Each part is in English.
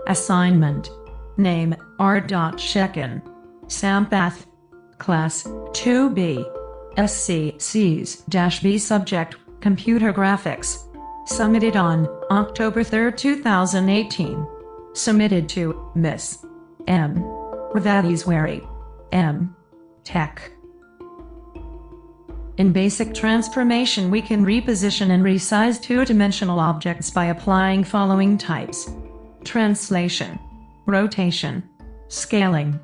Assignment. Name, R.Shekin. Sampath. Class, 2B. SC-B Subject, Computer Graphics. Submitted on October 3, 2018. Submitted to Miss M. Ravadiswari. M. Tech. In basic transformation, we can reposition and resize two-dimensional objects by applying following types: translation, rotation, scaling.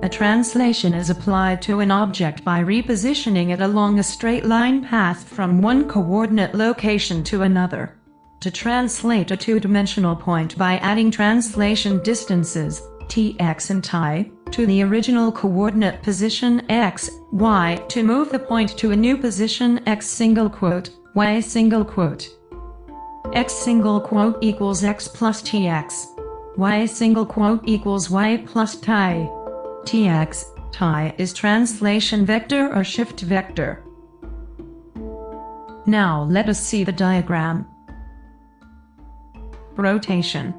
A translation is applied to an object by repositioning it along a straight line path from one coordinate location to another. To translate a two-dimensional point by adding translation distances, tx and t, to the original coordinate position x, y, to move the point to a new position x single quote, y single quote. X single quote equals x plus tx. Y single quote equals y plus t. Tx, t is translation vector or shift vector. Now let us see the diagram. Rotation.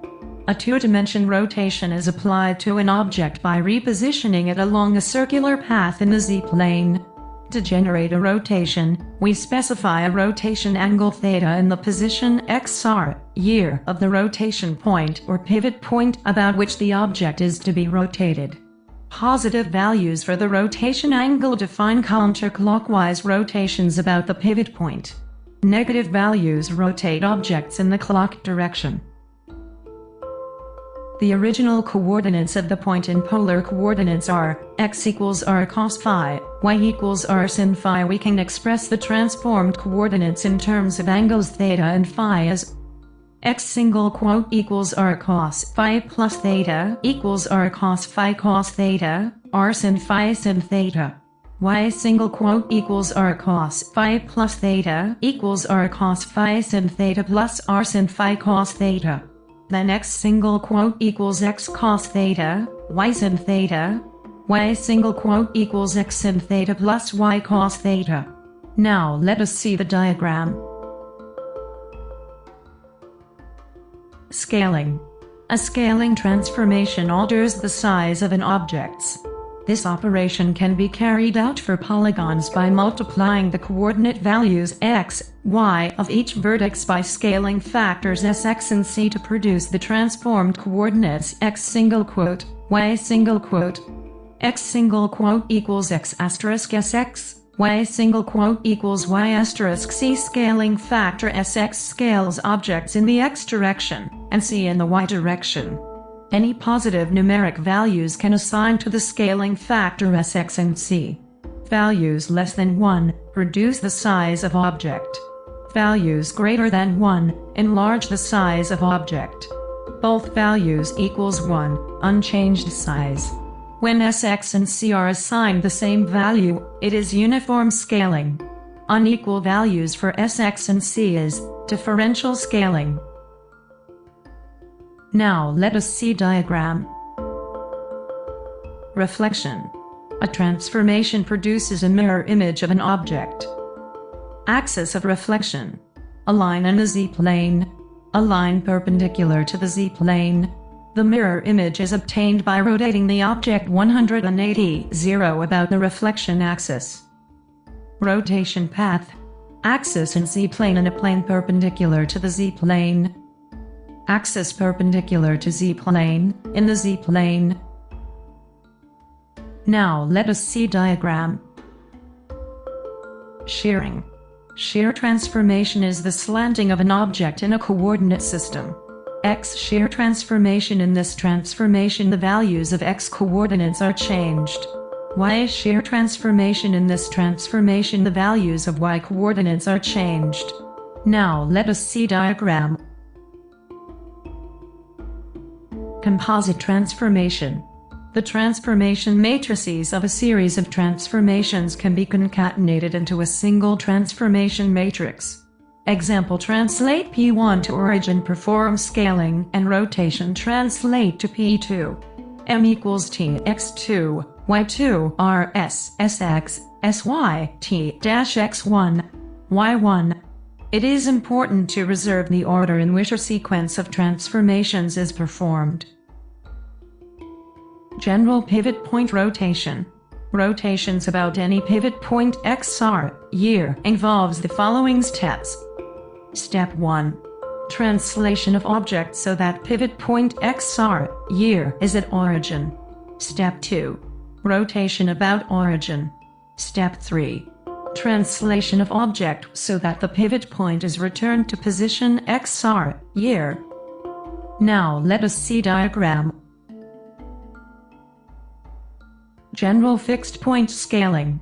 A two-dimension rotation is applied to an object by repositioning it along a circular path in the z-plane. To generate a rotation, we specify a rotation angle theta in the position xr, year, of the rotation point or pivot point about which the object is to be rotated. Positive values for the rotation angle define counterclockwise rotations about the pivot point. Negative values rotate objects in the clock direction. The original coordinates of the point in polar coordinates are x equals r cos phi, y equals r sin phi. We can express the transformed coordinates in terms of angles theta and phi as x single quote equals r cos phi plus theta equals r cos phi cos theta, r sin theta. Y single quote equals r cos phi plus theta equals r cos phi sin theta plus r sin phi cos theta. Then x single quote equals x cos theta, y sin theta. Y single quote equals x sin theta plus y cos theta. Now let us see the diagram. Scaling. A scaling transformation alters the size of an object. This operation can be carried out for polygons by multiplying the coordinate values x, y of each vertex by scaling factors sx and c to produce the transformed coordinates x single quote, y single quote. X single quote equals x asterisk sx, y single quote equals y asterisk c. Scaling factor sx scales objects in the x direction, and c in the y direction. Any positive numeric values can assign to the scaling factor sx and c. Values less than 1 reduce the size of object. Values greater than 1 enlarge the size of object. Both values equals 1, unchanged size. When sx and c are assigned the same value, it is uniform scaling. Unequal values for sx and c is differential scaling. Now let us see diagram. Reflection. A transformation produces a mirror image of an object. Axis of reflection. A line in the z-plane. A line perpendicular to the z-plane. The mirror image is obtained by rotating the object 180 about the reflection axis. Rotation path. Axis in z-plane in a plane perpendicular to the z-plane. Axis perpendicular to z-plane, in the z-plane. Now let us see diagram. Shearing. Shear transformation is the slanting of an object in a coordinate system. X shear transformation. In this transformation the values of x coordinates are changed. Y shear transformation. In this transformation the values of y coordinates are changed. Now let us see diagram. Composite transformation. The transformation matrices of a series of transformations can be concatenated into a single transformation matrix. Example: translate P1 to origin, perform scaling and rotation, translate to P2. M equals T x2, y2, r s sx, sy, t dash x1, y1. It is important to reserve the order in which a sequence of transformations is performed. General pivot point rotation. Rotations about any pivot point XR, year, involves the following steps. Step 1. Translation of object so that pivot point XR, year, is at origin. Step 2. Rotation about origin. Step 3. Translation of object so that the pivot point is returned to position XR, year. Now let us see diagram. General fixed point scaling.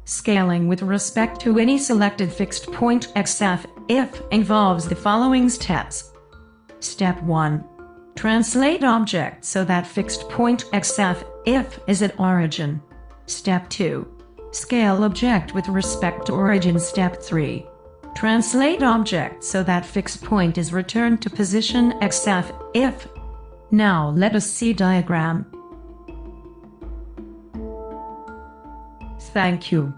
Scaling with respect to any selected fixed point XF, if, involves the following steps. Step 1. Translate object so that fixed point XF, if, is at origin. Step 2. Scale object with respect to origin. Step 3. Translate object so that fixed point is returned to position XF, if. Now let us see diagram. Thank you.